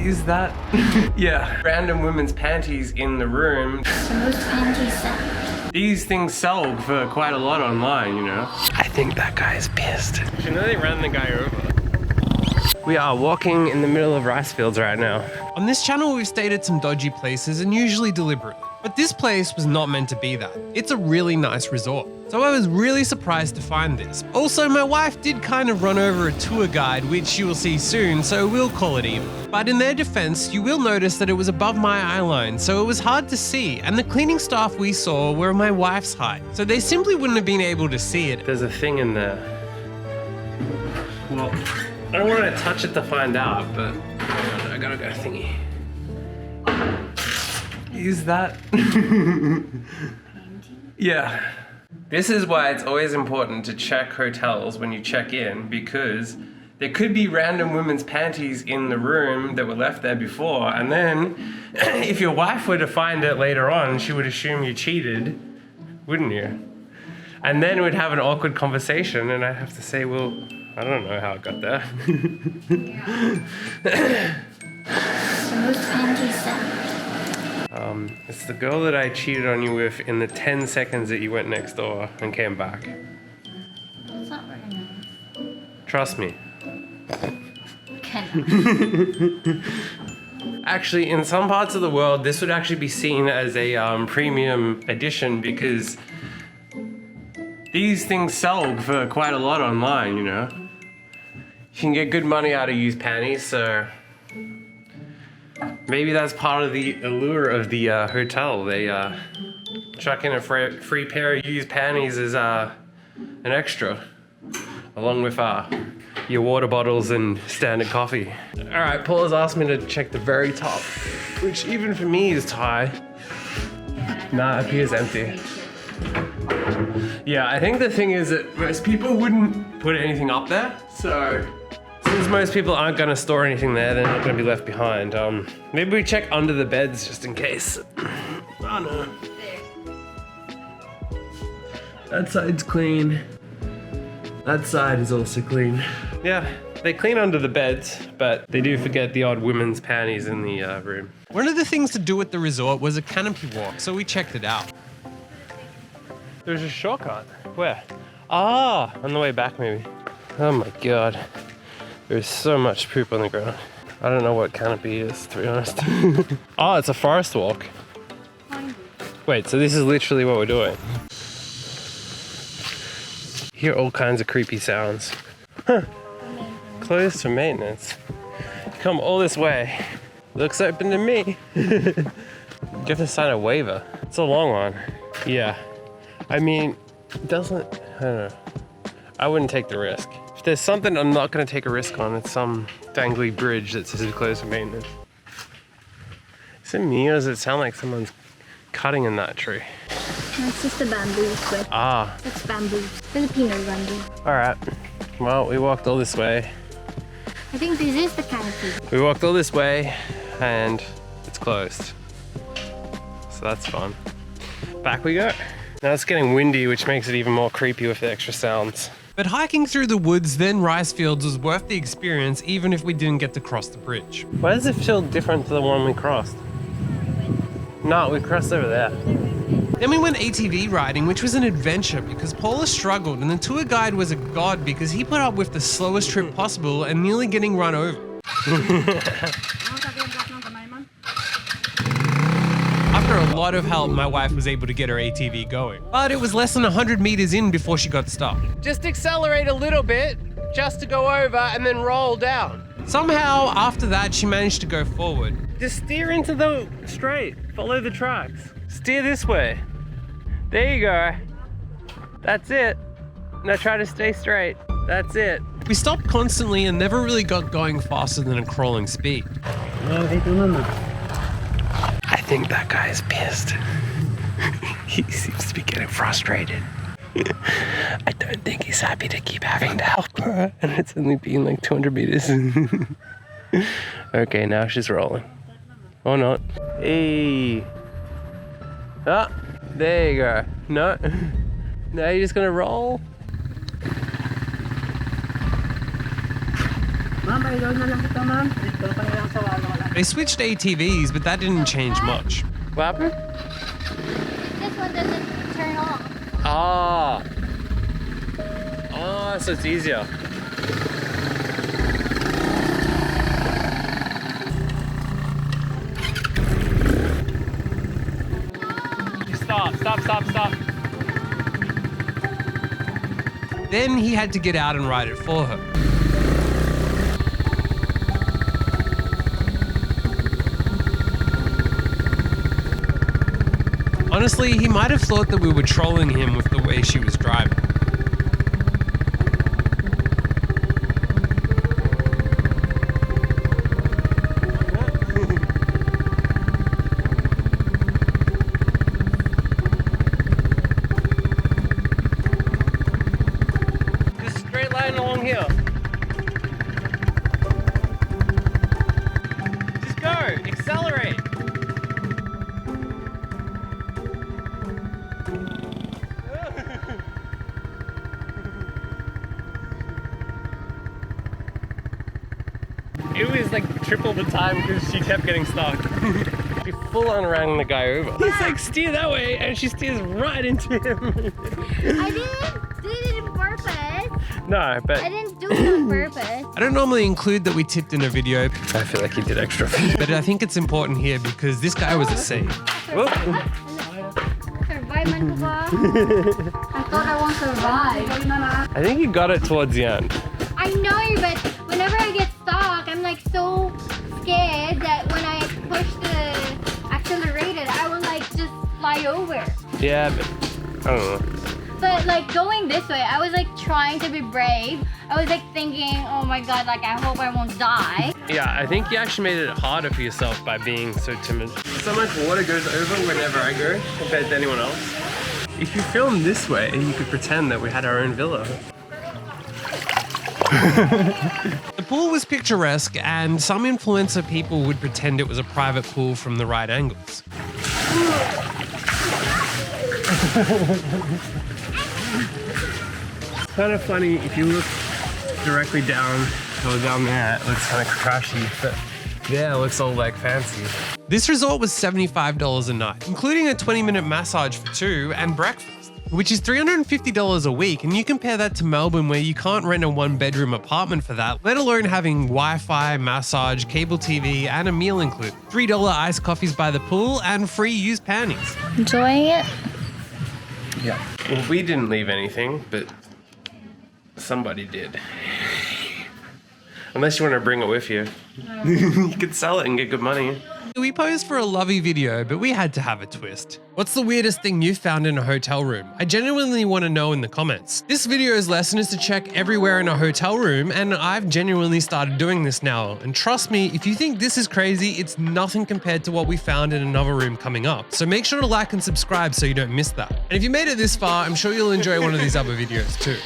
Is that? Yeah, random women's panties in the room. Those panties sell. These things sell for quite a lot online, you know? I think that guy's pissed. You know they ran the guy over. We are walking in the middle of rice fields right now. On this channel, we've stayed at some dodgy places and usually deliberately. But this place was not meant to be that. It's a really nice resort. So I was really surprised to find this. Also, my wife did kind of run over a tour guide, which you will see soon, so we'll call it even. But in their defense, you will notice that it was above my eye line, so it was hard to see, and the cleaning staff we saw were my wife's height, so they simply wouldn't have been able to see it. There's a thing in there. Well, I don't want to touch it to find out, but I gotta go thingy. Is that? Yeah. This is why it's always important to check hotels when you check in, because there could be random women's panties in the room that were left there before, and then if your wife were to find it later on, she would assume you cheated, wouldn't you? And then we'd have an awkward conversation, and I'd have to say, well, I don't know how it got there. Those panties sell. It's the girl that I cheated on you with in the 10 seconds that you went next door and came back. That's not very nice. Trust me. Okay. Actually, in some parts of the world, this would actually be seen as a premium edition because these things sell for quite a lot online, you know? You can get good money out of used panties, so maybe that's part of the allure of the hotel. They chuck in a free pair of used panties as an extra, along with your water bottles and standard coffee. All right, Paul has asked me to check the very top, which even for me is high. Nah, it appears empty. Yeah, I think the thing is that most people wouldn't put anything up there, so since most people aren't going to store anything there, they're not going to be left behind. Maybe we check under the beds just in case. Oh no. That side's clean. That side is also clean. Yeah, they clean under the beds, but they do forget the odd women's panties in the room. One of the things to do at the resort was a canopy walk, so we checked it out. There's a shortcut. Where? Ah, on the way back maybe. Oh my god. There's so much poop on the ground. I don't know what canopy is, to be honest. Oh, it's a forest walk. Wait, so this is literally what we're doing. Hear all kinds of creepy sounds. Huh. Closed for maintenance. Come all this way. Looks open to me. You have to sign a waiver. It's a long one. Yeah. I mean, it doesn't, I don't know. I wouldn't take the risk. If there's something I'm not gonna take a risk on, it's some dangly bridge that says closed for maintenance. Is it me or does it sound like someone's cutting in that tree? That's just the bamboo. Ah. That's bamboo. Filipino bamboo. All right. Well, we walked all this way. I think this is the canopy. We walked all this way and it's closed. So that's fun. Back we go. Now it's getting windy, which makes it even more creepy with the extra sounds. But hiking through the woods, then rice fields was worth the experience, even if we didn't get to cross the bridge. Why does it feel different to the one we crossed? No, we crossed over there. Then we went ATV riding, which was an adventure because Paula struggled and the tour guide was a god because he put up with the slowest trip possible and nearly getting run over. After a lot of help, my wife was able to get her ATV going. But it was less than 100 meters in before she got stuck. Just accelerate a little bit, just to go over and then roll down. Somehow, after that, she managed to go forward. Just steer into the straight, follow the tracks. Steer this way. There you go. That's it. Now try to stay straight. That's it. We stopped constantly and never really got going faster than a crawling speed. I think that guy is pissed. He seems to be getting frustrated. I don't think he's happy to keep having to help her, and it's only been like 200 meters. Okay, now she's rolling. Or not. Hey. Ah, there you go. No. Now you're just gonna roll. They switched ATVs, but that didn't change much. What happened? This one doesn't turn off. Ah. Oh, so it's easier. Stop. Then he had to get out and ride it for her. Honestly, he might have thought that we were trolling him with the way she was driving. Just straight line along here. Just go, accelerate. It was like triple the time because she kept getting stuck. She full on ran the guy over. He's like, steer that way, and she steers right into him. I didn't do it on purpose. No, but I didn't do it on purpose. I don't normally include that we tipped in a video. I feel like he did extra. But I think it's important here because this guy was a saint. Survival ko ba? I thought I won't survive. I think he got it towards the end. I know, but whenever I get stuck, I'm like so scared that when I push the accelerator, I will like just fly over. Yeah, but I don't know. But like going this way, I was like trying to be brave. I was like thinking, oh my god, like I hope I won't die. Yeah, I think you actually made it harder for yourself by being so timid. So much water goes over whenever I go compared to anyone else. If you film this way, you could pretend that we had our own villa. The pool was picturesque, and some influencer people would pretend it was a private pool from the right angles. It's kind of funny if you look directly down or down there, it looks kind of crashy, but there it looks all like fancy. This resort was $75 a night, including a 20-minute massage for two and breakfast, which is $350 a week, and you compare that to Melbourne where you can't rent a one-bedroom apartment for that, let alone having Wi-Fi, massage, cable TV, and a meal included. $3 iced coffees by the pool, and free used panties. Enjoying it? Yeah. Well, we didn't leave anything, but somebody did. Unless you want to bring it with you. You could sell it and get good money. We posed for a lovey video, but we had to have a twist. What's the weirdest thing you found in a hotel room? I genuinely want to know in the comments. This video's lesson is to check everywhere in a hotel room, and I've genuinely started doing this now. And trust me, if you think this is crazy, it's nothing compared to what we found in another room coming up. So make sure to like and subscribe so you don't miss that. And if you made it this far, I'm sure you'll enjoy one of these other videos too.